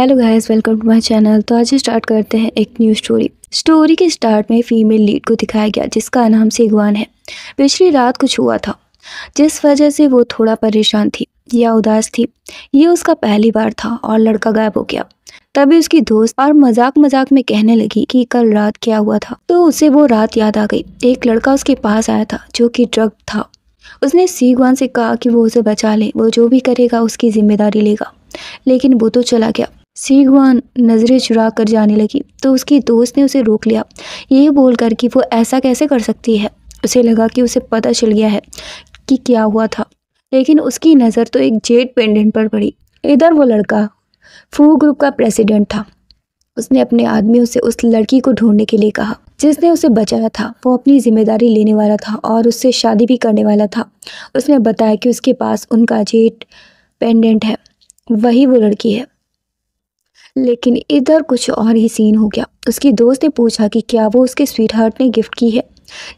Hello guys, welcome to my channel. तो आज start करते हैं एक न्यू स्टोरी के स्टार्ट में फीमेल लीड को दिखाया गया जिसका नाम सीगवान है। पिछली रात कुछ हुआ था जिस वजह से वो थोड़ा परेशान थी या उदास थी। ये उसका पहली बार था और लड़का गायब हो गया। तभी उसकी दोस्त और मजाक मजाक में कहने लगी कि कल रात क्या हुआ था। तो उसे वो रात याद आ गई। एक लड़का उसके पास आया था जो कि ड्रग था। उसने सीगवान से कहा कि वो उसे बचा ले, वो जो भी करेगा उसकी जिम्मेदारी लेगा, लेकिन वो तो चला गया। सीगवान नजरें चुरा कर जाने लगी तो उसकी दोस्त ने उसे रोक लिया, ये बोलकर कि वो ऐसा कैसे कर सकती है। उसे लगा कि उसे पता चल गया है कि क्या हुआ था, लेकिन उसकी नज़र तो एक जेड पेंडेंट पर पड़ी। इधर वो लड़का फू ग्रुप का प्रेसिडेंट था। उसने अपने आदमियों से उस लड़की को ढूंढने के लिए कहा जिसने उसे बचाया था। वो अपनी जिम्मेदारी लेने वाला था और उससे शादी भी करने वाला था। उसने बताया कि उसके पास उनका जेड पेंडेंट है, वही वो लड़की है। लेकिन इधर कुछ और ही सीन हो गया। उसकी दोस्त ने पूछा कि क्या वो उसके स्वीटहार्ट ने गिफ्ट की है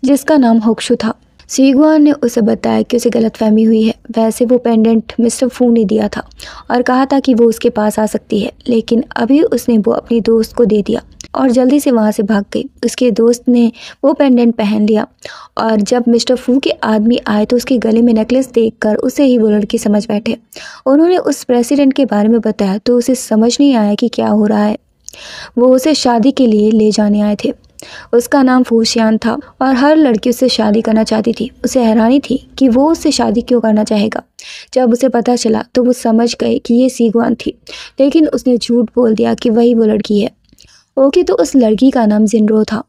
जिसका नाम होक्शु था। सीगवान ने उसे बताया कि उसे गलतफहमी हुई है। वैसे वो पेंडेंट मिस्टर फू ने दिया था और कहा था कि वो उसके पास आ सकती है, लेकिन अभी उसने वो अपनी दोस्त को दे दिया और जल्दी से वहाँ से भाग गई। उसके दोस्त ने वो पेंडेंट पहन लिया और जब मिस्टर फू के आदमी आए तो उसके गले में नेकलेस देखकर उसे ही वो लड़की समझ बैठे। उन्होंने उस प्रेसिडेंट के बारे में बताया तो उसे समझ नहीं आया कि क्या हो रहा है। वो उसे शादी के लिए ले जाने आए थे। उसका नाम फूशियान था और हर लड़की उससे शादी करना चाहती थी। उसे हैरानी थी कि वो उससे शादी क्यों करना चाहेगा। जब उसे पता चला तो वो समझ गए कि ये सीगवान थी, लेकिन उसने झूठ बोल दिया कि वही वो लड़की है। ओके, तो उस लड़की का नाम जिनरो था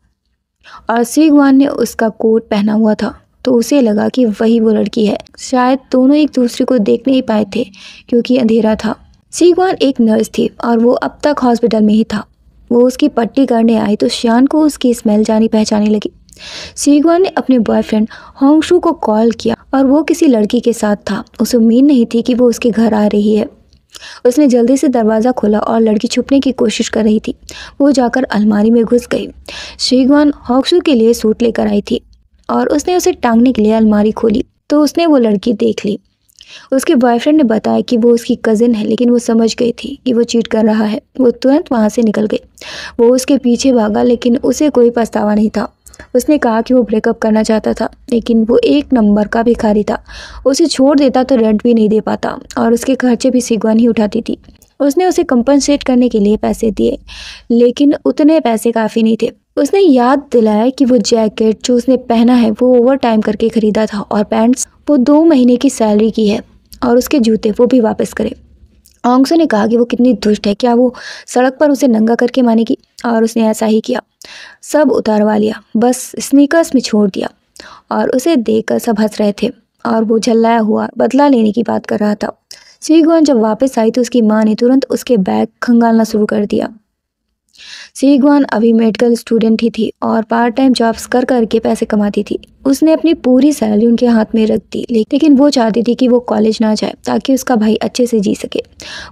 और सीगवान ने उसका कोट पहना हुआ था तो उसे लगा कि वही वो लड़की है। शायद दोनों एक दूसरे को देख नहीं पाए थे क्योंकि अंधेरा था। सीगवान एक नर्स थी और वो अब तक हॉस्पिटल में ही था। वो उसकी पट्टी करने आई तो शियान को उसकी स्मेल जानी पहचानी लगी। सीगवान ने अपने बॉयफ्रेंड होंगशू को कॉल किया और वो किसी लड़की के साथ था। उसे उम्मीद नहीं थी कि वो उसके घर आ रही है। उसने जल्दी से दरवाज़ा खोला और लड़की छुपने की कोशिश कर रही थी। वो जाकर अलमारी में घुस गई। सीगवान होंगशू के लिए सूट लेकर आई थी और उसने उसे टांगने के लिए अलमारी खोली तो उसने वो लड़की देख ली। उसके बॉयफ्रेंड ने बताया कि वो उसकी कज़िन है, लेकिन वो समझ गई थी कि वो चीट कर रहा है। वो तुरंत वहाँ से निकल गई। वो उसके पीछे भागा लेकिन उसे कोई पछतावा नहीं था। उसने कहा कि वो ब्रेकअप करना चाहता था, लेकिन वो एक नंबर का भिखारी था। उसे छोड़ देता तो रेंट भी नहीं दे पाता और उसके खर्चे भी सीगवान ही उठाती थी। उसने उसे कंपनसेट करने के लिए पैसे दिए, लेकिन उतने पैसे काफ़ी नहीं थे। उसने याद दिलाया कि वो जैकेट जो उसने पहना है वो ओवर टाइम करके खरीदा था और पैंट्स वो 2 महीने की सैलरी की है और उसके जूते वो भी वापस करे। होंगशू ने कहा कि वो कितनी दुष्ट है, क्या वो सड़क पर उसे नंगा करके मानेगी, और उसने ऐसा ही किया। सब उतारवा लिया, बस स्नीकर्स में छोड़ दिया और उसे देखकर सब हंस रहे थे और वो झल्लाया हुआ बदला लेने की बात कर रहा था। सीगवान जब वापस आई तो उसकी माँ ने तुरंत उसके बैग खंगालना शुरू कर दिया। सीगवान अभी मेडिकल स्टूडेंट ही थी और पार्ट टाइम जॉब्स कर करके पैसे कमाती थी। उसने अपनी पूरी सैलरी उनके हाथ में रख दी, लेकिन वो चाहती थी कि वो कॉलेज ना जाए ताकि उसका भाई अच्छे से जी सके।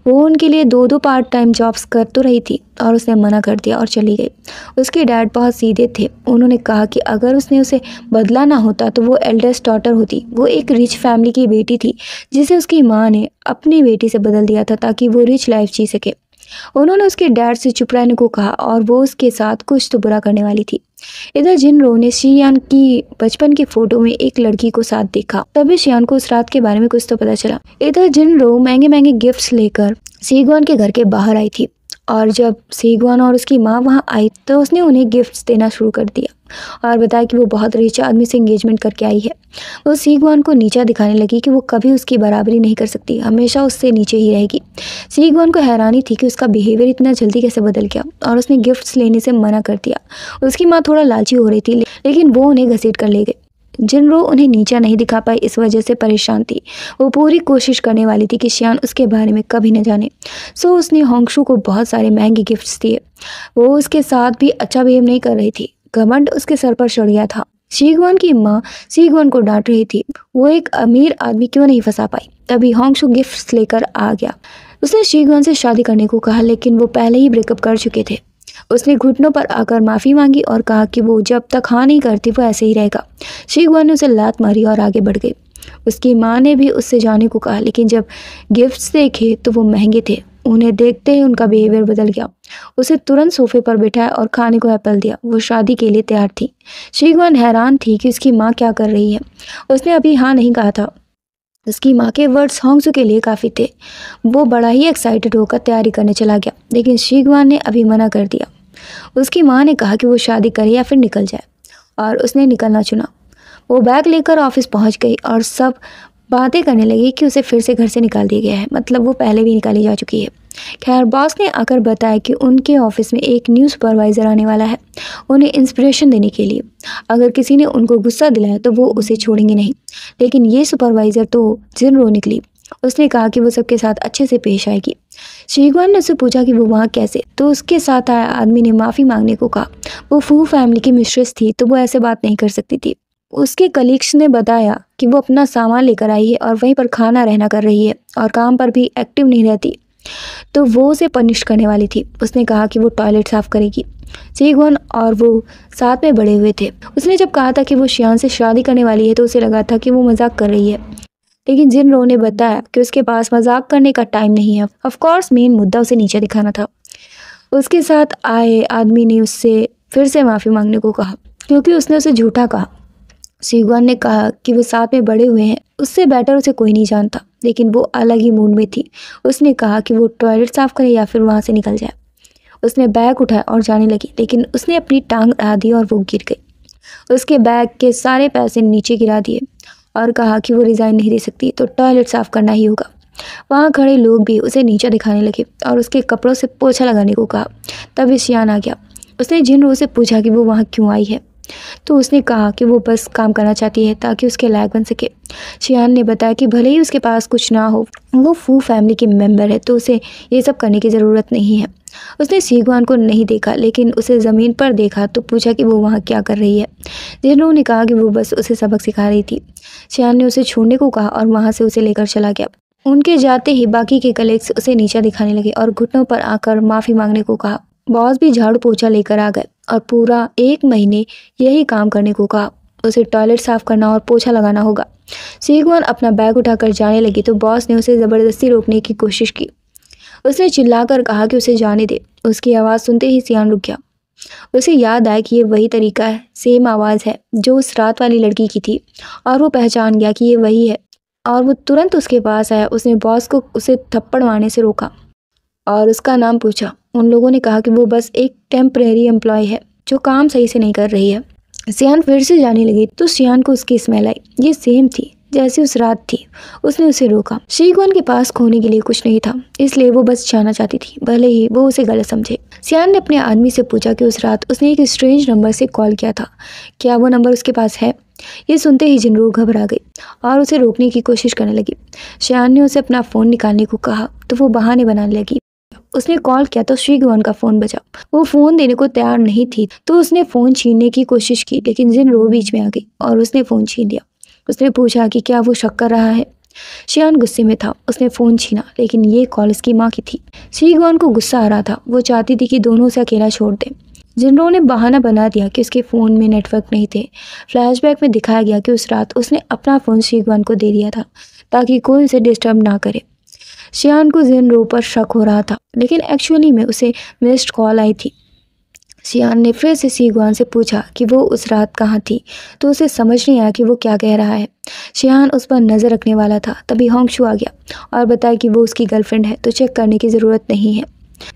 वो उनके लिए 2-2 पार्ट टाइम जॉब्स कर तो रही थी और उसने मना कर दिया और चली गई। उसके डैड बहुत सीधे थे। उन्होंने कहा कि अगर उसने उसे बदला ना होता तो वो एल्डेस्ट डॉटर होती। वो एक रिच फैमिली की बेटी थी जिसे उसकी माँ ने अपनी बेटी से बदल दिया था ताकि वो रिच लाइफ जी सके। उन्होंने उसके डैड से चुप रहने को कहा और वो उसके साथ कुछ तो बुरा करने वाली थी। इधर जिनरो ने शियान की बचपन की फोटो में एक लड़की को साथ देखा। तभी शियान को उस रात के बारे में कुछ तो पता चला। इधर जिनरो महंगे महंगे गिफ्ट्स लेकर सीगवान के घर के बाहर आई थी और जब सीगवान और उसकी माँ वहाँ आई तो उसने उन्हें गिफ्ट्स देना शुरू कर दिया और बताया कि वो बहुत रिच आदमी से एंगेजमेंट करके आई है। वो सीगवान को नीचा दिखाने लगी कि वो कभी उसकी बराबरी नहीं कर सकती, हमेशा उससे नीचे ही रहेगी। सीगवान को हैरानी थी कि उसका बिहेवियर इतना जल्दी कैसे बदल गया और उसने गिफ्ट्स लेने से मना कर दिया। उसकी माँ थोड़ा लालची हो रही थी, लेकिन वो उन्हें घसीट कर ले गए। जिनरो उन्हें नीचा नहीं दिखा पाई, इस वजह से परेशान थी। वो पूरी कोशिश करने वाली थी कि शियान उसके बारे में कभी न जाने। सो उसने होंगशू को बहुत सारे महंगे गिफ्ट्स दिए। वो उसके साथ भी अच्छा बिहेव नहीं कर रही थी। घमंड उसके सर पर चढ़ गया था। सीगवान की माँ सीगवान को डांट रही थी, वो एक अमीर आदमी क्यों नहीं फंसा पाई। तभी होंगशू गिफ्ट्स लेकर आ गया। उसने सीगवान से शादी करने को कहा, लेकिन वो पहले ही ब्रेकअप कर चुके थे। उसने घुटनों पर आकर माफ़ी मांगी और कहा कि वो जब तक हाँ नहीं करती वो ऐसे ही रहेगा। सीगवान ने उसे लात मारी और आगे बढ़ गई। उसकी माँ ने भी उससे जाने को कहा, लेकिन जब गिफ्ट्स देखे तो वो महंगे थे उन्हें देखते ही उनका बिहेवियर बदल गया। उसे तुरंत सोफे पर बिठाया और खाने को एप्पल दिया। वो शादी के लिए तैयार थी। शीगवान हैरान थी कि उसकी माँ क्या कर रही है। उसने अभी हाँ नहीं कहा था। उसकी माँ के वर्ड्स होंगसू के लिए काफ़ी थे। वो बड़ा ही एक्साइटेड होकर तैयारी करने चला गया, लेकिन शीगवान ने अभी मना कर दिया। उसकी माँ ने कहा कि वो शादी करे या फिर निकल जाए, और उसने निकलना चुना। वो बैग लेकर ऑफिस पहुंच गई और सब बातें करने लगी कि उसे फिर से घर से निकाल दिया गया है, मतलब वो पहले भी निकाली जा चुकी है। खैर, बॉस ने आकर बताया कि उनके ऑफिस में एक न्यू सुपरवाइज़र आने वाला है, उन्हें इंस्पिरेशन देने के लिए। अगर किसी ने उनको गुस्सा दिलाया तो वो उसे छोड़ेंगे नहीं। लेकिन ये सुपरवाइज़र तो जिनरो निकली। उसने कहा कि वो सबके साथ अच्छे से पेश आएगी। शीगवान ने उससे पूछा कि वो वहाँ कैसे, तो उसके साथ आया आदमी ने माफ़ी मांगने को कहा। वो फू फैमिली की मिस्ट्रेस थी, तो वो ऐसे बात नहीं कर सकती थी। उसके कलीग्स ने बताया कि वो अपना सामान लेकर आई है और वहीं पर खाना रहना कर रही है और काम पर भी एक्टिव नहीं रहती, तो वो उसे पनिश करने वाली थी। उसने कहा कि वो टॉयलेट साफ करेगी। शीगवान और वो साथ में बड़े हुए थे। उसने जब कहा था कि वो शियान से शादी करने वाली है तो उसे लगा था कि वो मजाक कर रही है, लेकिन जिनरो ने बताया कि उसके पास मजाक करने का टाइम नहीं है। ऑफ कोर्स मेन मुद्दा उसे नीचे दिखाना था। उसके साथ आए आदमी ने उससे फिर से माफ़ी मांगने को कहा क्योंकि उसने उसे झूठा कहा। शीगवान ने कहा कि वो साथ में बड़े हुए हैं, उससे बेटर उसे कोई नहीं जानता, लेकिन वो अलग ही मूड में थी। उसने कहा कि वो टॉयलेट साफ करे या फिर वहाँ से निकल जाए। उसने बैग उठाया और जाने लगी, लेकिन उसने अपनी टांग अड़ा दी और वो गिर गई। उसके बैग के सारे पैसे नीचे गिरा दिए और कहा कि वो रिज़ाइन नहीं दे सकती, तो टॉयलेट साफ करना ही होगा। वहाँ खड़े लोग भी उसे नीचा दिखाने लगे और उसके कपड़ों से पोछा लगाने को कहा। तभी शियान आ गया। उसने जिनरो से पूछा कि वो वहाँ क्यों आई है, तो उसने कहा कि वो बस काम करना चाहती है ताकि उसके लायक बन सके। शियान ने बताया कि भले ही उसके पास कुछ ना हो, वो फू फैमिली के मेंबर है, तो उसे ये सब करने की ज़रूरत नहीं है। उसने शीगवान को नहीं देखा, लेकिन उसे ज़मीन पर देखा तो पूछा कि वो वहाँ क्या कर रही है। जिनरो ने कहा कि वो बस उसे सबक सिखा रही थी। शियान ने उसे छोड़ने को कहा और वहाँ से उसे लेकर चला गया। उनके जाते ही बाकी के कलीग्स उसे नीचा दिखाने लगे और घुटनों पर आकर माफ़ी मांगने को कहा। बॉस भी झाड़ू पोछा लेकर आ गए और पूरा 1 महीने यही काम करने को कहा। उसे टॉयलेट साफ करना और पोछा लगाना होगा। शीगवान अपना बैग उठाकर जाने लगी तो बॉस ने उसे ज़बरदस्ती रोकने की कोशिश की। उसने चिल्लाकर कहा कि उसे जाने दे। उसकी आवाज़ सुनते ही शियान रुक गया। उसे याद आया कि ये वही तरीका है, सेम आवाज़ है जो उस रात वाली लड़की की थी, और वो पहचान गया कि ये वही है, और वो तुरंत उसके पास आया। उसने बॉस को उसे थप्पड़ मारने से रोका और उसका नाम पूछा। उन लोगों ने कहा कि वो बस एक टेम्परेरी एम्प्लॉय है जो काम सही से नहीं कर रही है। शियान फिर से जाने लगी तो शियान को उसकी स्मेल आई। ये सेम थी जैसी उस रात थी। उसने उसे रोका। शीगवान के पास खोने के लिए कुछ नहीं था, इसलिए वो बस जाना चाहती थी, भले ही वो उसे गलत समझे। शियान ने अपने आदमी से पूछा कि उस रात उसने एक स्ट्रेंज नंबर से कॉल किया था, क्या वो नंबर उसके पास है। ये सुनते ही जिनरो घबरा गई और उसे रोकने की कोशिश करने लगी। शियान ने उसे अपना फ़ोन निकालने को कहा तो वो बहाने बनाने लगी। उसने कॉल किया तो शीगवान का फ़ोन बजा। वो फ़ोन देने को तैयार नहीं थी, तो उसने फ़ोन छीनने की कोशिश की, लेकिन जिनरो बीच में आ गई और उसने फ़ोन छीन लिया। उसने पूछा कि क्या वो शक कर रहा है। शियान गुस्से में था। उसने फ़ोन छीना, लेकिन ये कॉल उसकी माँ की थी। शीगवान को गुस्सा आ रहा था। वो चाहती थी कि दोनों से अकेला छोड़ दे। जिनरो ने बहाना बना दिया कि उसके फ़ोन में नेटवर्क नहीं थे। फ्लैशबैक में दिखाया गया कि उस रात उसने अपना फ़ोन शीगवान को दे दिया था ताकि कोई उसे डिस्टर्ब ना करे। शियान को जिनरो पर शक हो रहा था, लेकिन एक्चुअली में उसे मिस्ड कॉल आई थी। शियान ने फिर से शीगवान से पूछा कि वो उस रात कहाँ थी, तो उसे समझ नहीं आया कि वो क्या कह रहा है। शियान उस पर नज़र रखने वाला था, तभी होंगशू आ गया और बताया कि वो उसकी गर्लफ्रेंड है, तो चेक करने की ज़रूरत नहीं है।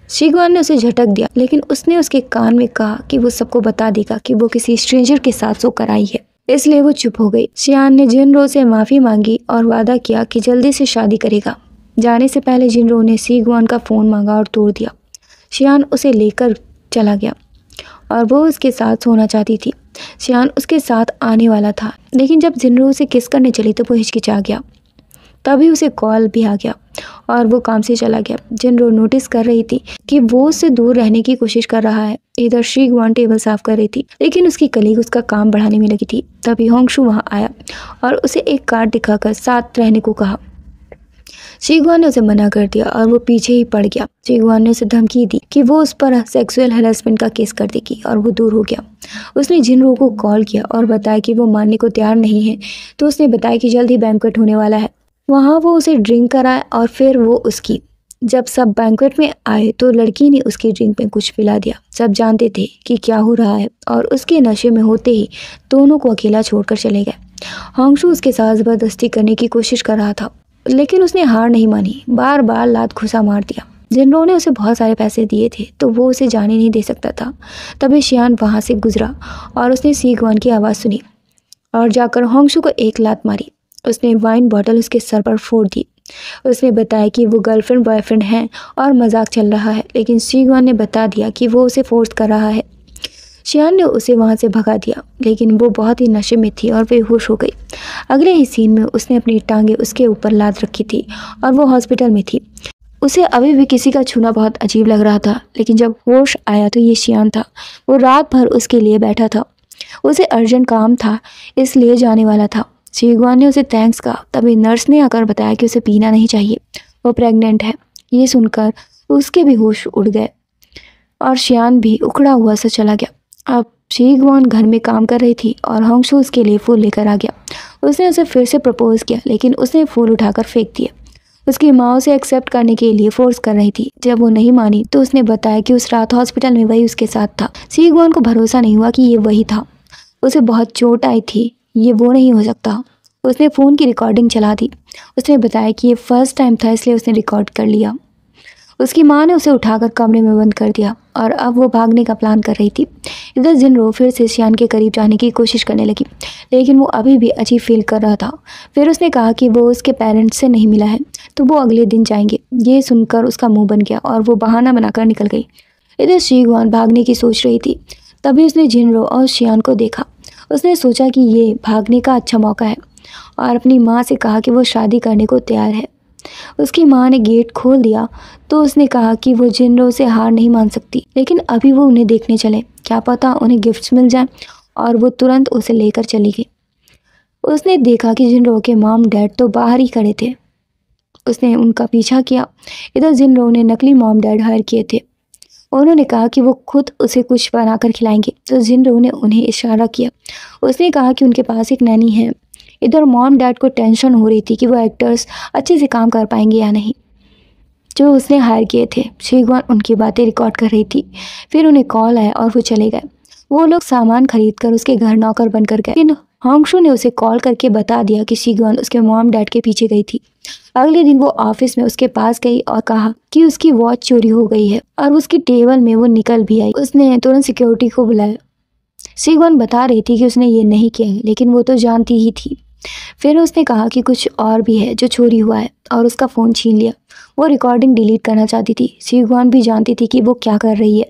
शीगवान ने उसे झटक दिया, लेकिन उसने उसके कान में कहा कि वो सबको बता देगा कि वो किसी स्ट्रेंजर के साथ सोकर आई है, इसलिए वो चुप हो गई। शियान ने जिनरो से माफ़ी मांगी और वादा किया कि जल्दी से शादी करेगा। जाने से पहले जिनरो ने शीगवान का फ़ोन मांगा और तोड़ दिया। शियान उसे लेकर चला गया और वो उसके साथ सोना चाहती थी। शियान उसके साथ आने वाला था, लेकिन जब जिनरो उसे किस करने चली तो वो हिचकिचा गया। तभी उसे कॉल भी आ गया और वो काम से चला गया। जिनरो नोटिस कर रही थी कि वो उससे दूर रहने की कोशिश कर रहा है। इधर शीगवान टेबल साफ कर रही थी, लेकिन उसकी कलीग उसका काम बढ़ाने में लगी थी। तभी होंगशू वहाँ आया और उसे एक कार्ड दिखाकर साथ रहने को कहा। शीगवान ने उसे मना कर दिया और वो पीछे ही पड़ गया। शीगवान ने उसे धमकी दी कि वो उस पर सेक्सुअल हैरेसमेंट का केस कर देगी और वो दूर हो गया। उसने जिनरो को कॉल किया और बताया कि वो मानने को तैयार नहीं है, तो उसने बताया कि जल्द ही बैंक्वेट होने वाला है, वहाँ वो उसे ड्रिंक कराए और फिर वो उसकी। जब सब बैंक्वेट में आए तो लड़की ने उसकी ड्रिंक में कुछ पिला दिया। सब जानते थे कि क्या हो रहा है और उसके नशे में होते ही दोनों को अकेला छोड़कर चले गए। होंगशू उसके साथ ज़बरदस्ती करने की कोशिश कर रहा था, लेकिन उसने हार नहीं मानी, बार बार लात घुसा मार दिया। जिनरो ने उसे बहुत सारे पैसे दिए थे तो वो उसे जाने नहीं दे सकता था। तभी शियान वहाँ से गुजरा और उसने सीगवान की आवाज़ सुनी और जाकर होंगशू को एक लात मारी। उसने वाइन बॉटल उसके सर पर फोड़ दी। उसने बताया कि वो गर्लफ्रेंड बॉयफ्रेंड हैं और मजाक चल रहा है, लेकिन सीगवान ने बता दिया कि वो उसे फोर्स कर रहा है। शियान ने उसे वहाँ से भगा दिया, लेकिन वो बहुत ही नशे में थी और बेहोश हो गई। अगले ही सीन में उसने अपनी टांगें उसके ऊपर लाद रखी थी और वो हॉस्पिटल में थी। उसे अभी भी किसी का छूना बहुत अजीब लग रहा था, लेकिन जब होश आया तो ये शियान था। वो रात भर उसके लिए बैठा था। उसे अर्जेंट काम था इसलिए जाने वाला था। सीगवान ने उसे थैंक्स कहा। तभी नर्स ने आकर बताया कि उसे पीना नहीं चाहिए, वो प्रेग्नेंट है। ये सुनकर उसके भी होश उड़ गए और शियान भी उखड़ा हुआ सा चला गया। अब सीगवान घर में काम कर रही थी और होंगशू उसके लिए फूल लेकर आ गया। उसने उसे फिर से प्रपोज किया, लेकिन उसने फूल उठाकर फेंक दिए। उसकी माँ उसे एक्सेप्ट करने के लिए फोर्स कर रही थी। जब वो नहीं मानी तो उसने बताया कि उस रात हॉस्पिटल में वही उसके साथ था। सीगवान को भरोसा नहीं हुआ कि ये वही था। उसे बहुत चोट आई थी, ये वो नहीं हो सकता। उसने फ़ोन की रिकॉर्डिंग चला दी। उसने बताया कि ये फर्स्ट टाइम था इसलिए उसने रिकॉर्ड कर लिया। उसकी माँ ने उसे उठाकर कमरे में बंद कर दिया और अब वो भागने का प्लान कर रही थी। इधर जिनरो फिर से शियान के करीब जाने की कोशिश करने लगी, लेकिन वो अभी भी अजीब फील कर रहा था। फिर उसने कहा कि वो उसके पेरेंट्स से नहीं मिला है तो वो अगले दिन जाएंगे। ये सुनकर उसका मुंह बन गया और वो बहाना बनाकर निकल गई। इधर सीगवान भागने की सोच रही थी, तभी उसने जिनरो और शियान को देखा। उसने सोचा कि ये भागने का अच्छा मौका है और अपनी माँ से कहा कि वो शादी करने को तैयार है। उसकी माँ ने गेट खोल दिया तो उसने कहा कि वो जिनरो से हार नहीं मान सकती, लेकिन अभी वो उन्हें देखने चले, क्या पता उन्हें गिफ्ट्स मिल जाए। और वो तुरंत उसे लेकर चली गई। उसने देखा कि जिनरो के मॉम डैड तो बाहर ही खड़े थे। उसने उनका पीछा किया। इधर जिनरो ने नकली मॉम डैड हायर किए थे। उन्होंने कहा कि वो खुद उसे कुछ बनाकर खिलाएंगे, तो जिनरो ने उन्हें इशारा किया। उसने कहा कि उनके पास एक नैनी है। इधर मॉम डैड को टेंशन हो रही थी कि वो एक्टर्स अच्छे से काम कर पाएंगे या नहीं जो उसने हायर किए थे। सीगवान उनकी बातें रिकॉर्ड कर रही थी। फिर उन्हें कॉल आया और वो चले गए। वो लोग सामान खरीद कर उसके घर नौकर बनकर गए। लेकिन होंगशू ने उसे कॉल करके बता दिया कि सीगवान उसके मॉम डैड के पीछे गई थी। अगले दिन वो ऑफिस में उसके पास गई और कहा कि उसकी वॉच चोरी हो गई है और उसकी टेबल में वो निकल भी आई। उसने तुरंत सिक्योरिटी को बुलाया। सीगवान बता रही थी कि उसने ये नहीं किया है, लेकिन वो तो जानती ही थी। फिर उसने कहा कि कुछ और भी है जो चोरी हुआ है और उसका फ़ोन छीन लिया। वो रिकॉर्डिंग डिलीट करना चाहती थी। सीगवान भी जानती थी कि वो क्या कर रही है।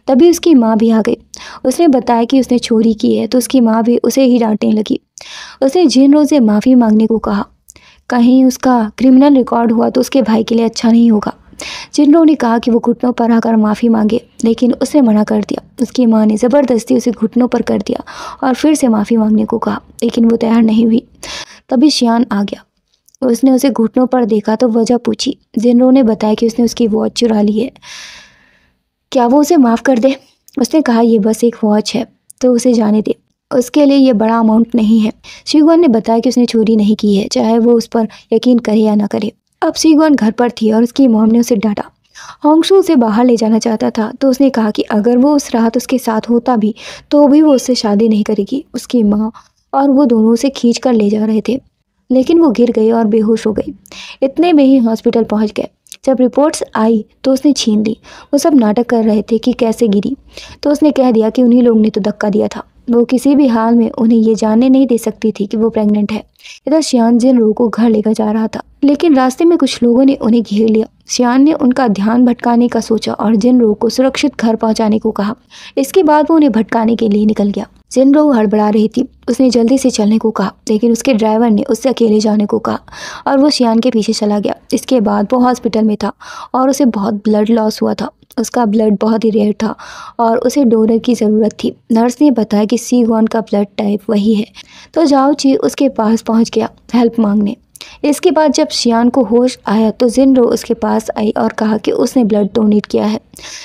तभी उसकी माँ भी आ गई। उसने बताया कि उसने चोरी की है तो उसकी माँ भी उसे ही डांटने लगी। उसने जिनरो से माफ़ी मांगने को कहा, कहीं उसका क्रिमिनल रिकॉर्ड हुआ तो उसके भाई के लिए अच्छा नहीं होगा। जिनरो ने कहा कि वो घुटनों पर आकर माफ़ी मांगे, लेकिन उसने मना कर दिया। उसकी माँ ने ज़बरदस्ती उसे घुटनों पर कर दिया और फिर से माफ़ी मांगने को कहा, लेकिन वो तैयार नहीं हुई। तभी शियान आ गया। उसने उसे घुटनों पर देखा तो वजह पूछी। जिनरो ने बताया कि उसने उसकी वॉच चुरा ली है, क्या वो उसे माफ़ कर दे। उसने कहा ये बस एक वॉच है तो उसे जाने दे, उसके लिए ये बड़ा अमाउंट नहीं है। सीगवान ने बताया कि उसने चोरी नहीं की है, चाहे वो उस पर यकीन करे या ना करे। अब सीगवान घर पर थी और उसकी मॉम ने उसे डांटा। होंगशू उसे बाहर ले जाना चाहता था तो उसने कहा कि अगर वो उस रात उसके साथ होता भी तो भी वो उससे शादी नहीं करेगी। उसकी माँ और वो दोनों उसे खींच कर ले जा रहे थे, लेकिन वो गिर गई और बेहोश हो गई। इतने में ही हॉस्पिटल पहुंच गए। जब रिपोर्ट्स आई तो उसने छीन ली। वो सब नाटक कर रहे थे कि कैसे गिरी, तो उसने कह दिया कि उन्हीं लोगों ने तो धक्का दिया था। वो किसी भी हाल में उन्हें ये जानने नहीं दे सकती थी कि वो प्रेग्नेंट है। इधर शियान जिनरो को घर लेकर जा रहा था, लेकिन रास्ते में कुछ लोगों ने उन्हें घेर लिया। शियान ने उनका ध्यान भटकाने का सोचा और जिनरो को सुरक्षित घर पहुंचाने को कहा। इसके बाद वो उन्हें भटकाने के लिए निकल गया। जिनरो हड़बड़ा रही थी। उसने जल्दी से चलने को कहा, लेकिन उसके ड्राइवर ने उससे अकेले जाने को कहा और वो शियान के पीछे चला गया। इसके बाद वो हॉस्पिटल में था और उसे बहुत ब्लड लॉस हुआ था। उसका ब्लड बहुत ही रेयर था और उसे डोनर की ज़रूरत थी। नर्स ने बताया कि सीगवान का ब्लड टाइप वही है, तो जाओची उसके पास पहुंच गया हेल्प मांगने। इसके बाद जब शियान को होश आया तो जिनरो उसके पास आई और कहा कि उसने ब्लड डोनेट किया है।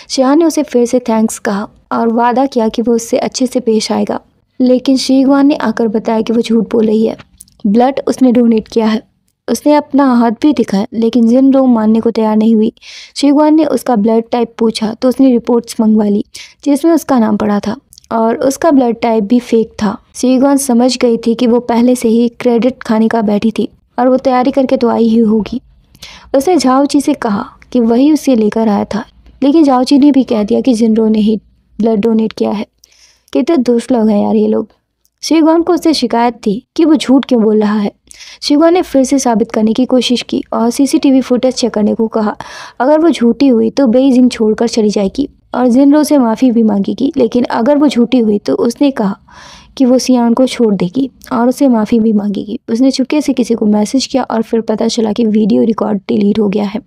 शियान ने उसे फिर से थैंक्स कहा और वादा किया कि वो उससे अच्छे से पेश आएगा, लेकिन सीगवान ने आकर बताया कि वो झूठ बोल रही है। ब्लड उसने डोनेट किया है। उसने अपना हाथ भी दिखाया लेकिन जिनरो मानने को तैयार नहीं हुई। शिगवान ने उसका ब्लड टाइप पूछा तो उसने रिपोर्ट्स मंगवा ली जिसमें उसका नाम पड़ा था और उसका ब्लड टाइप भी फेक था। शिगवान समझ गई थी कि वो पहले से ही क्रेडिट खाने का बैठी थी और वो तैयारी करके तो आई ही होगी। उसने झाओची से कहा कि वही उसे लेकर आया था, लेकिन झाओची ने भी कह दिया कि जिनरो ने ही ब्लड डोनेट किया है। कितने दुष्ट लोग हैं यार ये लोग। शिगवान को उससे शिकायत थी कि वो झूठ क्यों बोल रहा है। शिगवान ने फिर से साबित करने की कोशिश की और सीसीटीवी फुटेज चेक करने को कहा। अगर वो झूठी हुई तो बेइजिंग छोड़कर चली जाएगी और जिनरो से माफ़ी भी मांगेगी, लेकिन अगर वो झूठी हुई तो उसने कहा कि वो सियान को छोड़ देगी और उसे माफ़ी भी मांगेगी। उसने चुपके से किसी को मैसेज किया और फिर पता चला कि वीडियो रिकॉर्ड डिलीट हो गया है।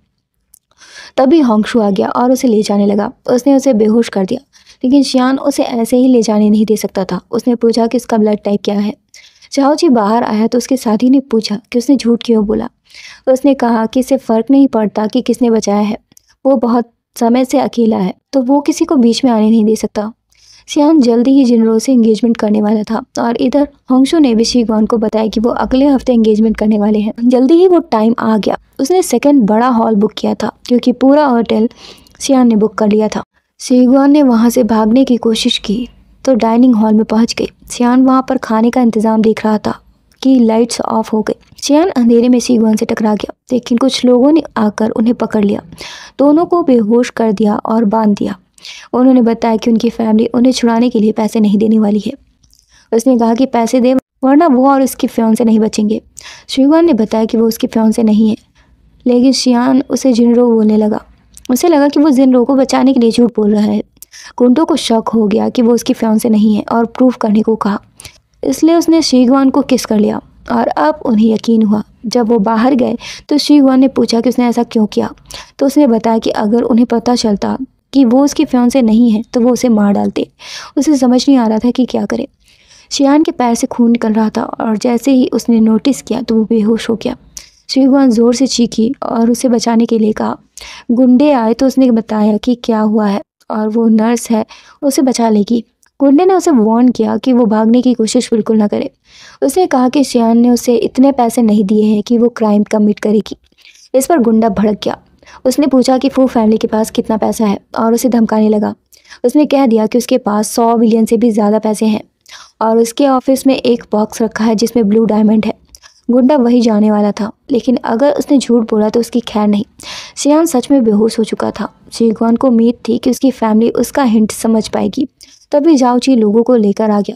तभी होंगशू आ गया और उसे ले जाने लगा। उसने उसे बेहोश कर दिया, लेकिन शियान उसे ऐसे ही ले जाने नहीं दे सकता था। उसने पूछा कि उसका ब्लड टाइप क्या है। झाओची बाहर आया तो उसके साथी ने पूछा कि उसने झूठ क्यों बोला। उसने कहा कि इसे फ़र्क नहीं पड़ता कि किसने बचाया है, वो बहुत समय से अकेला है तो वो किसी को बीच में आने नहीं दे सकता। सियान जल्दी ही जिनरो से एंगेजमेंट करने वाला था और इधर होंगशू ने भी शिगवान को बताया कि वो अगले हफ्ते एंगेजमेंट करने वाले हैं। जल्दी ही वो टाइम आ गया। उसने सेकंड बड़ा हॉल बुक किया था क्योंकि पूरा होटल सियान ने बुक कर लिया था। शिगवान ने वहाँ से भागने की कोशिश की तो डाइनिंग हॉल में पहुँच गई। सियान वहाँ पर खाने का इंतज़ाम देख रहा था कि लाइट्स ऑफ हो गई। सियान अंधेरे में शिगवान से टकरा गया, लेकिन कुछ लोगों ने आकर उन्हें पकड़ लिया, दोनों को बेहोश कर दिया और बांध दिया। उन्होंने बताया कि उनकी फैमिली उन्हें छुड़ाने के लिए पैसे नहीं देने वाली है। उसने कहा कि पैसे दे वरना वो और उसकी फियांसे नहीं बचेंगे। शिगवान ने बताया कि वो उसकी फियांसे नहीं है, लेकिन सियान उसे जिनरो बोलने लगा। उसे लगा कि वो जिनरो को बचाने के लिए झूठ बोल रहा है। कुंटो को शक हो गया कि वो उसकी फियांसे नहीं है और प्रूफ करने को कहा, इसलिए उसने शिगवान को किस कर लिया और अब उन्हें यकीन हुआ। जब वो बाहर गए तो शिगवान ने पूछा कि उसने ऐसा क्यों किया, तो उसने बताया कि अगर उन्हें पता चलता कि वो उसकी फियांसे नहीं है तो वो उसे मार डालते। उसे समझ नहीं आ रहा था कि क्या करे। शियान के पैर से खून निकल रहा था और जैसे ही उसने नोटिस किया तो वो बेहोश हो गया। शिगवान ज़ोर से चीखी और उसे बचाने के लिए कहा। गुंडे आए तो उसने बताया कि क्या हुआ है और वो नर्स है, उसे बचा लेगी। गुंडे ने उसे वार्न किया कि वो भागने की कोशिश बिल्कुल ना करे। उसने कहा कि शियान ने उसे इतने पैसे नहीं दिए हैं कि वो क्राइम कमिट करेगी। इस पर गुंडा भड़क गया। उसने पूछा कि फू फैमिली के पास कितना पैसा है और उसे धमकाने लगा। उसने कह दिया कि उसके पास 100 बिलियन से भी ज़्यादा पैसे हैं और उसके ऑफिस में एक बॉक्स रखा है जिसमें ब्लू डायमंड है। गुंडा वही जाने वाला था, लेकिन अगर उसने झूठ बोला तो उसकी खैर नहीं। शियान सच में बेहोश हो चुका था। शिगवान को उम्मीद थी कि उसकी फैमिली उसका हिंट समझ पाएगी। तभी झाओची लोगों को लेकर आ गया।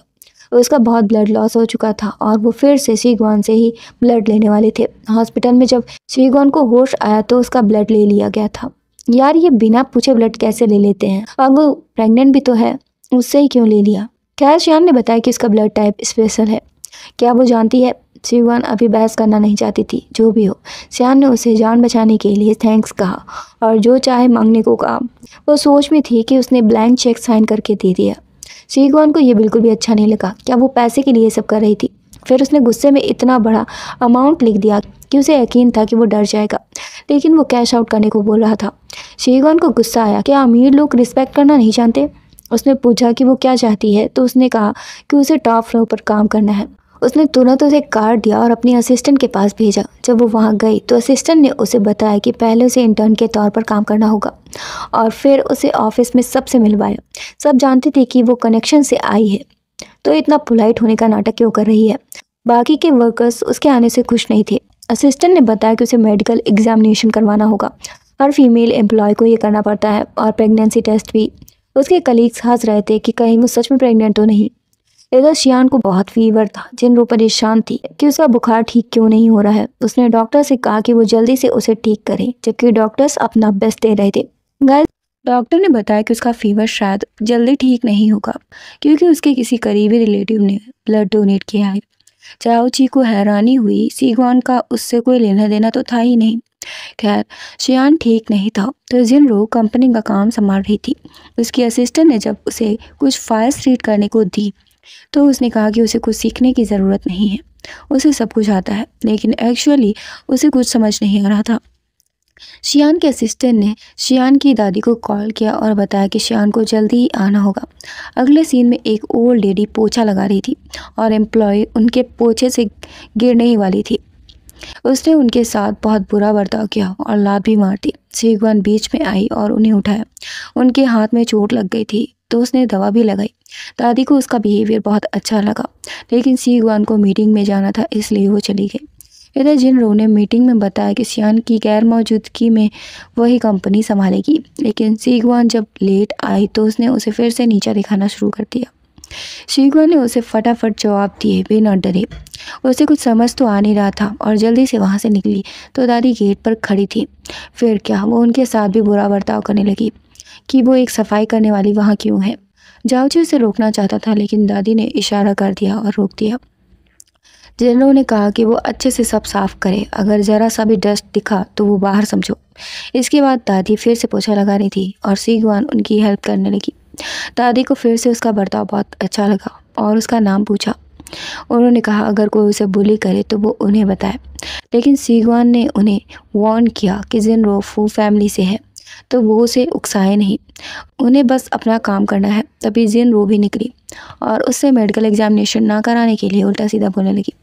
उसका बहुत ब्लड लॉस हो चुका था और वो फिर से शिगवान से ही ब्लड लेने वाले थे। हॉस्पिटल में जब शिगवान को होश आया तो उसका ब्लड ले लिया गया था। यार ये बिना पूछे ब्लड कैसे ले लेते हैं, और वो प्रेग्नेंट भी तो है, उससे ही क्यों ले लिया। खैर शियान ने बताया कि उसका ब्लड टाइप स्पेशल है। क्या वो जानती है? शिगवान अभी बहस करना नहीं चाहती थी। जो भी हो, शियान ने उसे जान बचाने के लिए थैंक्स कहा और जो चाहे मांगने को कहा। वो सोच में थी कि उसने ब्लैंक चेक साइन करके दे दिया। शिगवान को ये बिल्कुल भी अच्छा नहीं लगा। क्या वो पैसे के लिए सब कर रही थी? फिर उसने गुस्से में इतना बड़ा अमाउंट लिख दिया कि उसे यकीन था कि वो डर जाएगा, लेकिन वो कैश आउट करने को बोल रहा था। शिगवान को गुस्सा आया। क्या अमीर लोग रिस्पेक्ट करना नहीं जानते? उसने पूछा कि वो क्या चाहती है, तो उसने कहा कि उसे टॉप फ्लोर पर काम करना है। उसने तुरंत उसे कार्ड दिया और अपनी असिस्टेंट के पास भेजा। जब वो वहाँ गई तो असिस्टेंट ने उसे बताया कि पहले उसे इंटर्न के तौर पर काम करना होगा और फिर उसे ऑफिस में सबसे मिलवाया। सब जानती थी कि वो कनेक्शन से आई है, तो इतना पोलाइट होने का नाटक क्यों कर रही है। बाकी के वर्कर्स उसके आने से खुश नहीं थे। असिस्टेंट ने बताया कि उसे मेडिकल एग्जामिनेशन करवाना होगा। हर फीमेल एम्प्लॉय को ये करना पड़ता है और प्रेगनेंसी टेस्ट भी। उसके कलीग्स हंस रहे थे कि कहीं वो सच में प्रेग्नेंट तो नहीं। इधर शियान को बहुत फीवर था। जिनरो परेशान थी कि उसका बुखार ठीक क्यों नहीं हो रहा है। उसने डॉक्टर से कहा कि वो जल्दी से उसे ठीक करे, जबकि डॉक्टर्स अपना बेस्ट दे रहे थे। गाइस, डॉक्टर ने बताया कि उसका फीवर शायद जल्दी ठीक नहीं होगा क्योंकि उसके किसी करीबी रिलेटिव ने ब्लड डोनेट किया है। झाओची को हैरानी हुई। शिगवान का उससे कोई लेना देना तो था ही नहीं। खैर शियान ठीक नहीं था तो जिनरो कंपनी का काम संभाल रही थी। उसकी असिस्टेंट ने जब उसे कुछ फाइल्स रीड करने को दी तो उसने कहा कि उसे कुछ सीखने की ज़रूरत नहीं है, उसे सब कुछ आता है, लेकिन एक्चुअली उसे कुछ समझ नहीं आ रहा था। शियान के असिस्टेंट ने शियान की दादी को कॉल किया और बताया कि शियान को जल्दी ही आना होगा। अगले सीन में एक ओल्ड लेडी पोछा लगा रही थी और एम्प्लॉय उनके पोछे से गिरने ही वाली थी। उसने उनके साथ बहुत बुरा बर्ताव किया और लात भी मार दी। सीगवान बीच में आई और उन्हें उठाया। उनके हाथ में चोट लग गई थी तो उसने दवा भी लगाई। दादी को उसका बिहेवियर बहुत अच्छा लगा, लेकिन सीगवान को मीटिंग में जाना था इसलिए वो चली गई। इधर जिनरो ने मीटिंग में बताया कि सियान की गैर मौजूदगी में वही कंपनी संभालेगी, लेकिन सीगवान जब लेट आई तो उसने उसे फिर से नीचा दिखाना शुरू कर दिया। सीगवान ने उसे फटाफट जवाब दिए बिना डरे। उसे कुछ समझ तो आ नहीं रहा था और जल्दी से वहाँ से निकली तो दादी गेट पर खड़ी थी। फिर क्या, वो उनके साथ भी बुरा बर्ताव करने लगी कि वो एक सफाई करने वाली वहाँ क्यों है। जाओची उसे रोकना चाहता था, लेकिन दादी ने इशारा कर दिया और रोक दिया। जिन्हों ने कहा कि वो अच्छे से सब साफ करे, अगर ज़रा सा भी डस्ट दिखा तो वो बाहर समझो। इसके बाद दादी फिर से पोछा लगा रही थी और सीगवान उनकी हेल्प करने लगी। दादी को फिर से उसका बर्ताव बहुत अच्छा लगा और उसका नाम पूछा। उन्होंने कहा अगर कोई उसे बुली करे तो वो उन्हें बताए, लेकिन सीगवान ने उन्हें वार्न किया कि जिनरो फू फैमिली से है तो वो उसे उकसाए नहीं, उन्हें बस अपना काम करना है। तभी जिनरो भी निकली और उससे मेडिकल एग्जामिनेशन ना कराने के लिए उल्टा सीधा बोलने लगी।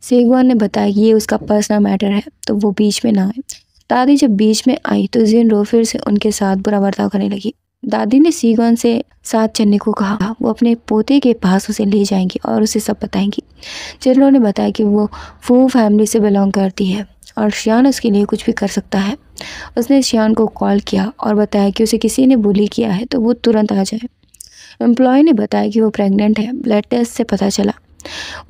सीगवान ने बताया कि ये उसका पर्सनल मैटर है तो वो बीच में ना आए। दादी जब बीच में आई तो जिनरो फिर से उनके साथ बुरा बर्ताव करने लगी। दादी ने सीगवान से साथ चलने को कहा। वो अपने पोते के पास उसे ले जाएंगी और उसे सब बताएंगी। जिनरो ने बताया कि वो फू फैमिली से बिलोंग करती है और शियान उसके लिए कुछ भी कर सकता है। उसने शियान को कॉल किया और बताया कि उसे किसी ने बुली किया है तो वो तुरंत आ जाए। एम्प्लॉय ने बताया कि वो प्रेग्नेंट है। ब्लड टेस्ट से पता चला।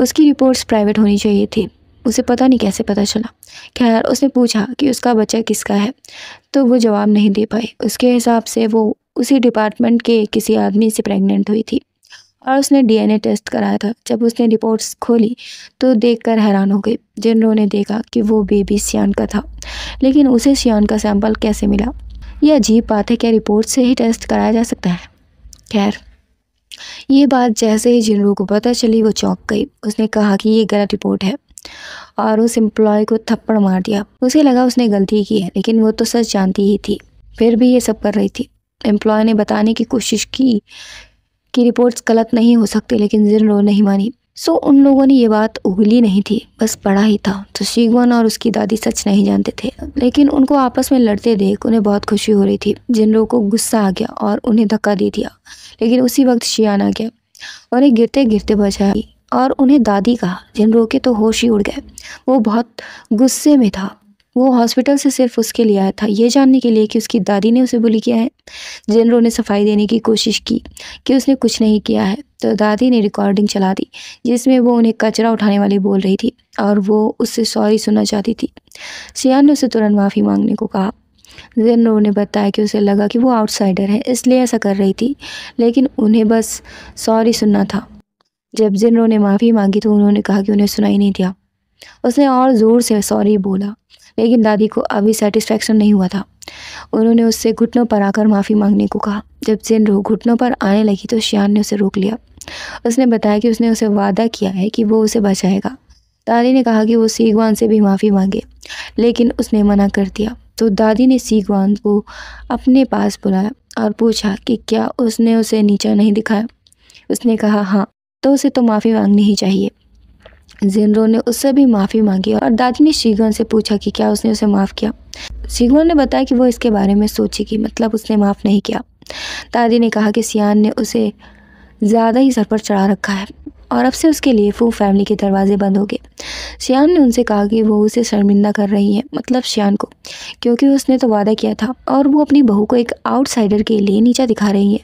उसकी रिपोर्ट्स प्राइवेट होनी चाहिए थी। उसे पता नहीं कैसे पता चला। खैर, उसने पूछा कि उसका बच्चा किसका है तो वो जवाब नहीं दे पाई। उसके हिसाब से वो उसी डिपार्टमेंट के किसी आदमी से प्रेग्नेंट हुई थी और उसने डीएनए टेस्ट कराया था। जब उसने रिपोर्ट्स खोली तो देखकर हैरान हो गई। जिन्होंने देखा कि वो बेबी सियान का था, लेकिन उसे सियान का सैंपल कैसे मिला? ये अजीब बात है, क्या रिपोर्ट से ही टेस्ट कराया जा सकता है? खैर, ये बात जैसे ही जिनरो को पता चली वो चौंक गई। उसने कहा कि ये गलत रिपोर्ट है और उस एम्प्लॉय को थप्पड़ मार दिया। उसे लगा उसने गलती की है, लेकिन वो तो सच जानती ही थी, फिर भी ये सब कर रही थी। एम्प्लॉय ने बताने की कोशिश की कि रिपोर्ट्स गलत नहीं हो सकती, लेकिन जिनरो नहीं मानी। सो उन लोगों ने ये बात उगली नहीं थी, बस पढ़ा ही था। तो सीगवान और उसकी दादी सच नहीं जानते थे, लेकिन उनको आपस में लड़ते देख उन्हें बहुत खुशी हो रही थी। जिनरो को गुस्सा आ गया और उन्हें धक्का दे दिया, लेकिन उसी वक्त शियान आ गया। उन्हें गिरते गिरते बचाई और उन्हें दादी कहा। जिनरो के तो होश ही उड़ गए। वो बहुत गुस्से में था। वो हॉस्पिटल से सिर्फ उसके लिए आया था, ये जानने के लिए कि उसकी दादी ने उसे बुली किया है। जिनरो ने सफाई देने की कोशिश की कि उसने कुछ नहीं किया है, तो दादी ने रिकॉर्डिंग चला दी जिसमें वो उन्हें कचरा उठाने वाली बोल रही थी और वो उससे सॉरी सुनना चाहती थी। सियान ने उसे तुरंत माफ़ी मांगने को कहा। जिनरो ने बताया कि उसे लगा कि वो आउटसाइडर है इसलिए ऐसा कर रही थी, लेकिन उन्हें बस सॉरी सुनना था। जब जिनरो ने माफ़ी मांगी तो उन्होंने कहा कि उन्हें सुनाई नहीं दिया। उसने और ज़ोर से सॉरी बोला, लेकिन दादी को अभी सेटिस्फेक्शन नहीं हुआ था। उन्होंने उससे घुटनों पर आकर माफ़ी मांगने को कहा। जब जिनरो घुटनों पर आने लगी तो शियान ने उसे रोक लिया। उसने बताया कि उसने उसे वादा किया है कि वो उसे बचाएगा। दादी ने कहा कि वो सीगवान से भी माफ़ी मांगे, लेकिन उसने मना कर दिया। तो दादी ने सीगवान को अपने पास बुलाया और पूछा कि क्या उसने उसे नीचा नहीं दिखाया। उसने कहा हाँ, तो उसे तो माफ़ी मांगनी ही चाहिए। जिनरो ने उससे भी माफ़ी मांगी और दादी ने सीगवान से पूछा कि क्या उसने उसे माफ़ किया। सीगवान ने बताया कि वो इसके बारे में सोचेगी, मतलब उसने माफ़ नहीं किया। दादी ने कहा कि सियान ने उसे ज़्यादा ही सर पर चढ़ा रखा है और अब से उसके लिए फू फैमिली के दरवाजे बंद हो गए। सियान ने उनसे कहा कि वो उसे शर्मिंदा कर रही है, मतलब शियान को, क्योंकि उसने तो वादा किया था और वो अपनी बहू को एक आउटसाइडर के लिए नीचा दिखा रही है।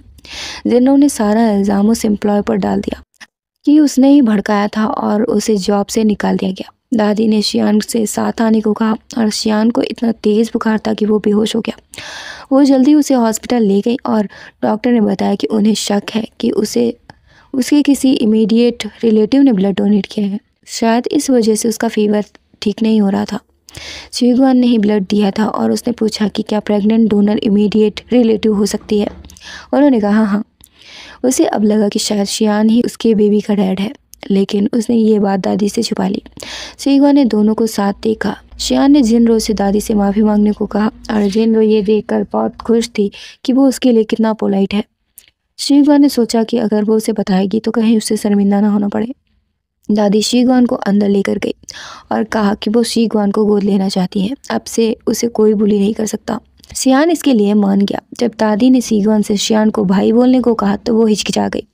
जिन्हों ने सारा इल्ज़ाम उस एम्प्लॉय पर डाल दिया कि उसने ही भड़काया था और उसे जॉब से निकाल दिया गया। दादी ने शियान से साथ आने को कहा और शियान को इतना तेज़ बुखार था कि वो बेहोश हो गया। वो जल्दी उसे हॉस्पिटल ले गई और डॉक्टर ने बताया कि उन्हें शक है कि उसके किसी इमीडिएट रिलेटिव ने ब्लड डोनेट किया है। शायद इस वजह से उसका फीवर ठीक नहीं हो रहा था। सीगवान ने ही ब्लड दिया था और उसने पूछा कि क्या प्रेग्नेंट डोनर इमीडिएट रिलेटिव हो सकती है। उन्होंने कहा हाँ। उसे अब लगा कि शायद शियान ही उसके बेबी का डैड है, लेकिन उसने ये बात दादी से छुपा ली। सीगवान ने दोनों को साथ देखा। शियान ने जिनरो से दादी से माफ़ी मांगने को कहा और जिनरो ये देखकर बहुत खुश थी कि वो उसके लिए कितना पोलाइट है। सीगवान ने सोचा कि अगर वो उसे बताएगी तो कहीं उससे शर्मिंदा ना होना पड़े। दादी शीगवान को अंदर लेकर गई और कहा कि वो शीगवान को गोद लेना चाहती है, अब से उसे कोई बुली नहीं कर सकता। शियान इसके लिए मान गया। जब दादी ने शीगवान से शियान को भाई बोलने को कहा तो वो हिचकिचा गई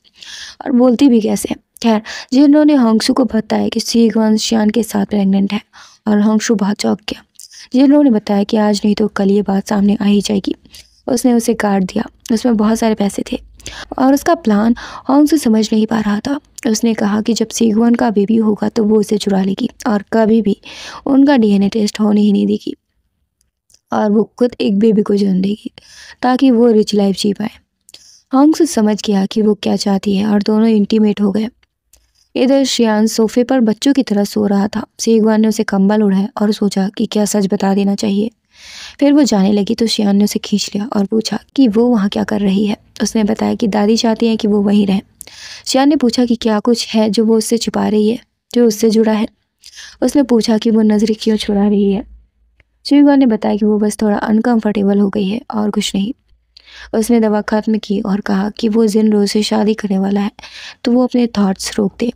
और बोलती भी कैसे। खैर, जिन्होंने हंगशु को बताया कि शीगवान शियान के साथ प्रेग्नेंट है और हंगशु बहुत चौंक गया। जिन्होंने बताया कि आज नहीं तो कल ये बात सामने आ ही जाएगी। उसने उसे काट दिया। उसमें बहुत सारे पैसे थे और उसका प्लान हंगशु समझ नहीं पा रहा था। उसने कहा कि जब शीगवान का बेबी होगा तो वो उसे चुरा लेगी और कभी भी उनका डीएनए टेस्ट होने ही नहीं देगी और वो खुद एक बेबी को जन्म देगी ताकि वो रिच लाइफ जी पाए। हंगसु समझ गया कि वो क्या चाहती है और दोनों इंटीमेट हो गए। इधर शियान सोफे पर बच्चों की तरह सो रहा था। शीगवान ने उसे कंबल उड़ाया और सोचा कि क्या सच बता देना चाहिए। फिर वो जाने लगी तो शियान ने उसे खींच लिया और पूछा कि वो वहाँ क्या कर रही है। उसने बताया कि दादी चाहती है कि वो वहीं रहे। शियान ने पूछा कि क्या कुछ है जो वो उससे छुपा रही है, जो उससे जुड़ा है। उसने पूछा कि वो नजरें क्यों छुड़ा रही है। शीगवान ने बताया कि वो बस थोड़ा अनकंफर्टेबल हो गई है और कुछ नहीं। उसने दवा खत्म की और कहा कि वो जिनरो से शादी करने वाला है तो वो अपने थॉट्स रोक दे।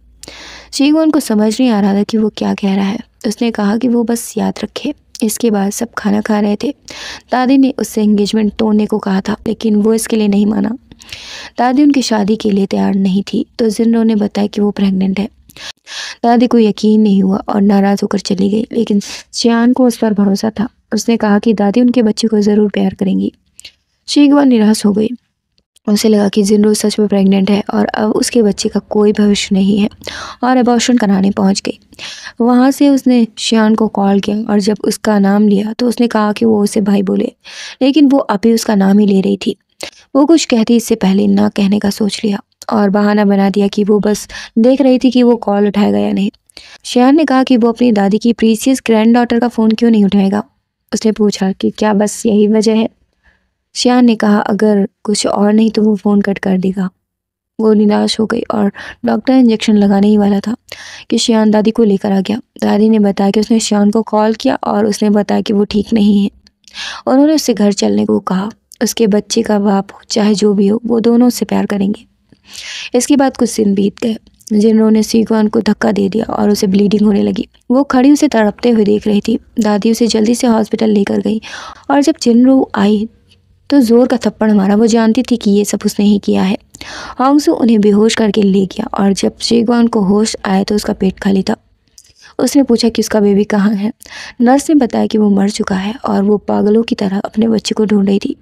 शीगवान को समझ नहीं आ रहा था कि वो क्या कह रहा है। उसने कहा कि वो बस याद रखे। इसके बाद सब खाना खा रहे थे। दादी ने उससे एंगेजमेंट तोड़ने को कहा था लेकिन वो इसके लिए नहीं माना। दादी उनकी शादी के लिए तैयार नहीं थी तो जिनरो ने बताया कि वो प्रेग्नेंट है। दादी को यकीन नहीं हुआ और नाराज होकर चली गई, लेकिन शियान को उस पर भरोसा था। उसने कहा कि दादी उनके बच्चे को ज़रूर प्यार करेंगी। शीगवान निराश हो गई। उसे लगा कि जिनरो सच में प्रेग्नेंट है और अब उसके बच्चे का कोई भविष्य नहीं है और अबॉर्शन कराने पहुंच गई। वहां से उसने शियान को कॉल किया और जब उसका नाम लिया तो उसने कहा कि वो उसे भाई बोले, लेकिन वो अभी उसका नाम ही ले रही थी। वो कुछ कहती इससे पहले ना कहने का सोच लिया और बहाना बना दिया कि वो बस देख रही थी कि वो कॉल उठाएगा या नहीं। शियान ने कहा कि वो अपनी दादी की प्रीसियस ग्रैंड डॉटर का फ़ोन क्यों नहीं उठाएगा। उसने पूछा कि क्या बस यही वजह है। शियान ने कहा अगर कुछ और नहीं तो वो फ़ोन कट कर देगा। वो निराश हो गई और डॉक्टर इंजेक्शन लगाने ही वाला था कि शियान दादी को लेकर आ गया। दादी ने बताया कि उसने शियान को कॉल किया और उसने बताया कि वो ठीक नहीं है। उन्होंने उससे घर चलने को कहा। उसके बच्चे का बाप चाहे जो भी हो, वो दोनों उससे प्यार करेंगे। इसके बाद कुछ दिन बीत गए। जिन्होंने शीगवान को धक्का दे दिया और उसे ब्लीडिंग होने लगी। वो खड़ी उसे तड़पते हुए देख रही थी। दादी उसे जल्दी से हॉस्पिटल लेकर गई और जब जिनरो आई तो जोर का थप्पड़ मारा। वो जानती थी कि ये सब उसने ही किया है। हंगसु उन्हें बेहोश करके ले गया और जब शीगवान को होश आया तो उसका पेट खाली था। उसने पूछा कि उसका बेबी कहाँ है। नर्स ने बताया कि वो मर चुका है और वो पागलों की तरह अपने बच्चे को ढूंढ रही थी।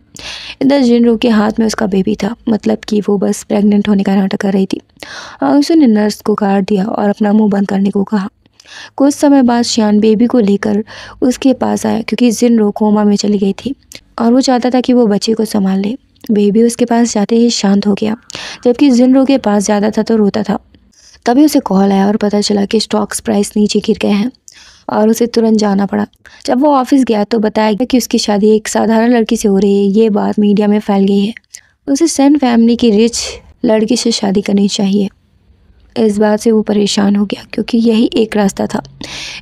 इधर जिनरो के हाथ में उसका बेबी था, मतलब कि वो बस प्रेग्नेंट होने का नाटक कर रही थी। हंगसु ने नर्स को काट दिया और अपना मुंह बंद करने को कहा। कुछ समय बाद शियान बेबी को लेकर उसके पास आया क्योंकि जिनरो कोमा में चली गई थी और वो चाहता था कि वो बच्चे को संभाल ले। बेबी उसके पास जाते ही शांत हो गया, जबकि जिनरो के पास ज़्यादा था तो रोता था। तभी उसे कॉल आया और पता चला कि स्टॉक्स प्राइस नीचे गिर गए हैं और उसे तुरंत जाना पड़ा। जब वो ऑफिस गया तो बताया गया कि उसकी शादी एक साधारण लड़की से हो रही है। ये बात मीडिया में फैल गई है। उसे सेन फैमिली की रिच लड़की से शादी करनी चाहिए। इस बात से वो परेशान हो गया क्योंकि यही एक रास्ता था।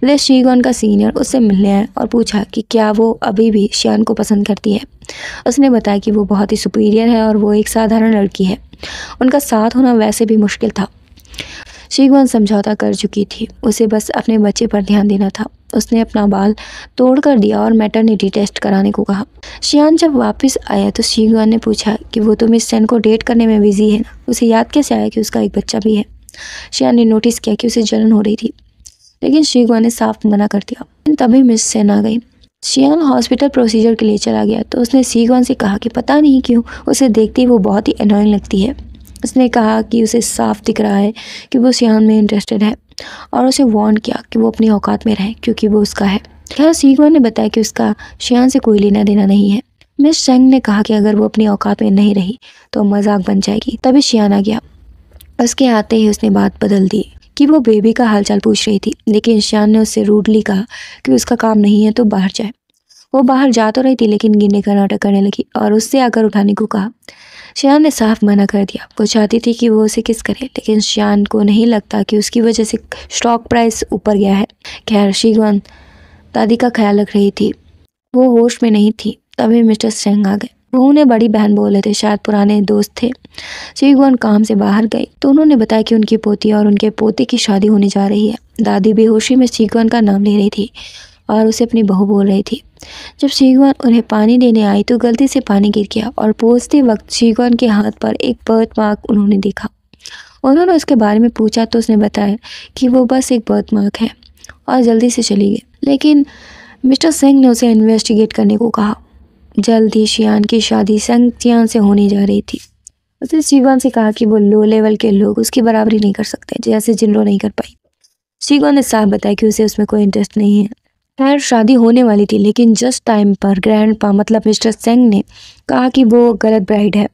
इधर शीगवान का सीनियर उससे मिलने आया और पूछा कि क्या वो अभी भी शियान को पसंद करती है। उसने बताया कि वो बहुत ही सुपीरियर है और वो एक साधारण लड़की है। उनका साथ होना वैसे भी मुश्किल था। शीगवान समझौता कर चुकी थी। उसे बस अपने बच्चे पर ध्यान देना था। उसने अपना बाल तोड़ कर दिया और मैटरनिटी टेस्ट कराने को कहा। शियान जब वापस आया तो शीगवान ने पूछा कि वो तो मिस सेन को डेट करने में बिजी है ना। उसे याद कैसे आया कि उसका एक बच्चा भी है। शियान ने नोटिस किया कि उसे जलन हो रही थी, लेकिन शीगवान ने साफ मना कर दिया। तभी मिस सेन आ गई। शियान हॉस्पिटल प्रोसीजर के लिए चला गया तो उसने शीगवान से कहा कि पता नहीं क्यों उसे देखते ही वो बहुत ही अनोइंग लगती है। उसने कहा कि उसे साफ दिख रहा है कि वो शियान में इंटरेस्टेड है और उसे वार्न किया कि वो अपनी औकात में रहे क्योंकि वो उसका है। खैर, शीगवान ने बताया कि उसका शियान से कोई लेना देना नहीं है। मिस सेंग ने कहा कि अगर वो अपनी औकात में नहीं रही तो मजाक बन जाएगी। तभी शियान आ गया। उसके आते ही उसने बात बदल दी कि वो बेबी का हालचाल पूछ रही थी, लेकिन शियान ने उससे रूडली कहा कि उसका काम नहीं है तो बाहर जाए। वो बाहर जा तो रही थी लेकिन गिरने का नाटक करने लगी और उससे आकर उठाने को कहा। शियान ने साफ मना कर दिया। वो चाहती थी कि वो उसे किस करे, लेकिन शियान को नहीं लगता कि उसकी वजह से स्टॉक प्राइस ऊपर गया है। खैर, शीगवान दादी का ख्याल रख रही थी। वो होश में नहीं थी। तभी मिस्टर सेंग आ गए। वो उन्हें बड़ी बहन बोल रहे थे, शायद पुराने दोस्त थे। शीगवान काम से बाहर गई तो उन्होंने बताया कि उनकी पोती और उनके पोते की शादी होने जा रही है। दादी बेहोशी में शीगवान का नाम ले रही थी और उसे अपनी बहू बोल रही थी। जब शीगवान उन्हें पानी देने आई तो गलती से पानी गिर गया और पहुंचते वक्त शीगवान के हाथ पर एक बर्थ मार्क उन्होंने देखा। उन्होंने उसके बारे में पूछा तो उसने बताया कि वो बस एक बर्थ मार्क है और जल्दी से चली गई। लेकिन मिस्टर सेंग ने उसे इन्वेस्टिगेट करने को कहा। जल्द ही शियान की शादी सेंग चियान से होने जा रही थी। उसने शीगवान से कहा कि वो लो लेवल के लोग उसकी बराबरी नहीं कर सकते, जैसे जिनरो नहीं कर पाई। शीगवान ने साफ बताया कि उसे उसमें कोई इंटरेस्ट नहीं है। खैर शादी होने वाली थी, लेकिन जस्ट टाइम पर ग्रैंडपा मतलब मिस्टर सेंग ने कहा कि वो गलत ब्राइड है।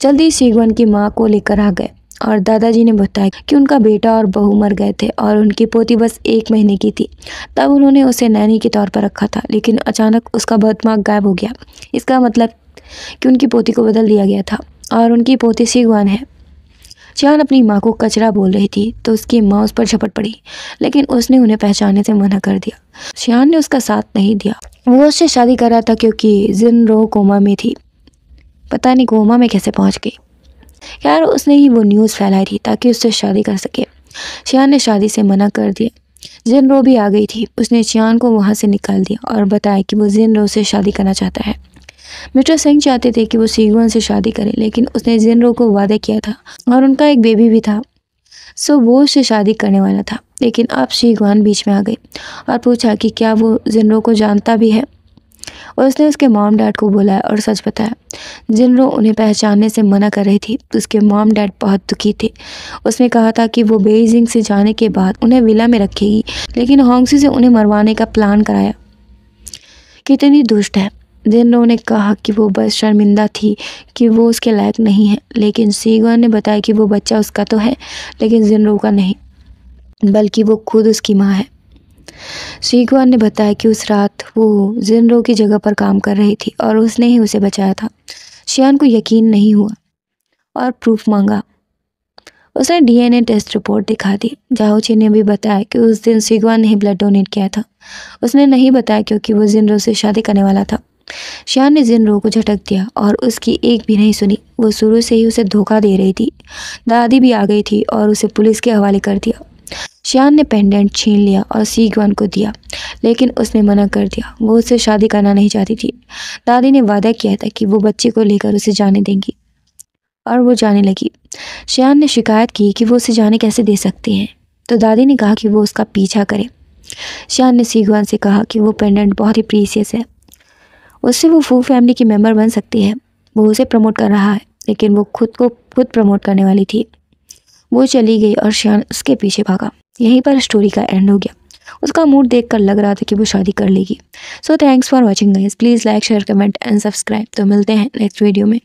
जल्दी शीगवान की माँ को लेकर आ गए और दादाजी ने बताया कि उनका बेटा और बहू मर गए थे और उनकी पोती बस 1 महीने की थी। तब उन्होंने उसे नैनी के तौर पर रखा था, लेकिन अचानक उसका बर्थमार्क गायब हो गया। इसका मतलब कि उनकी पोती को बदल दिया गया था और उनकी पोती शीगवान है। चियान अपनी माँ को कचरा बोल रही थी तो उसकी माँ उस पर झपट पड़ी, लेकिन उसने उन्हें पहचानने से मना कर दिया। चियान ने उसका साथ नहीं दिया। वो उससे शादी कर रहा था क्योंकि जिनरो कोमा में थी। पता नहीं कोमा में कैसे पहुंच गई। यार उसने ही वो न्यूज़ फैलाई थी ताकि उससे शादी कर सके। चियान ने शादी से मना कर दिया। जिनरो भी आ गई थी। उसने चियान को वहाँ से निकाल दिया और बताया कि वो जिनरो से शादी करना चाहता है। मिस्टर सिंह चाहते थे कि वो शीगवान से शादी करे, लेकिन उसने जिनरो को वादा किया था और उनका एक बेबी भी था, सो वो उससे शादी करने वाला था। लेकिन अब शीगवान बीच में आ गई और पूछा कि क्या वो जिनरो को जानता भी है। और उसने उसके मॉम डैड को बुलाया और सच बताया। जिनरो उन्हें पहचानने से मना कर रही थी। उसके मॉम डैड बहुत दुखी थे। उसने कहा था कि वो बेइजिंग से जाने के बाद उन्हें विला में रखेगी, लेकिन होंगसी से उन्हें मरवाने का प्लान कराया। कितनी दुष्ट है। जिनरो ने कहा कि वो बस शर्मिंदा थी कि वो उसके लायक नहीं है, लेकिन शीगवान ने बताया कि वो बच्चा उसका तो है, लेकिन जिनरो का नहीं, बल्कि वो खुद उसकी माँ है। शीगवान ने बताया कि उस रात वो जिनरो की जगह पर काम कर रही थी और उसने ही उसे बचाया था। शियान को यकीन नहीं हुआ और प्रूफ मांगा। उसने डीएनए टेस्ट रिपोर्ट दिखा दी। जाओची ने भी बताया कि उस दिन शीगवान ने ही ब्लड डोनेट किया था। उसने नहीं बताया क्योंकि वो जिनरो से शादी करने वाला था। शियान ने जिनरो को झटक दिया और उसकी एक भी नहीं सुनी। वो शुरू से ही उसे धोखा दे रही थी। दादी भी आ गई थी और उसे पुलिस के हवाले कर दिया। शियान ने पेंडेंट छीन लिया और शीगवान को दिया, लेकिन उसने मना कर दिया। वो उससे शादी करना नहीं चाहती थी। दादी ने वादा किया था कि वो बच्चे को लेकर उसे जाने देंगी और वो जाने लगी। शियान ने शिकायत की कि वो उसे जाने कैसे दे सकती हैं, तो दादी ने कहा कि वो उसका पीछा करे। शियान ने शीगवान से कहा कि वो पेंडेंट बहुत ही प्रीसियस है, उससे वो फू फैमिली की मेंबर बन सकती है। वो उसे प्रमोट कर रहा है, लेकिन वो खुद को खुद प्रमोट करने वाली थी। वो चली गई और शियान उसके पीछे भागा। यहीं पर स्टोरी का एंड हो गया। उसका मूड देखकर लग रहा था कि वो शादी कर लेगी। So thanks for watching guys. Please like share comment and subscribe. तो मिलते हैं नेक्स्ट वीडियो में।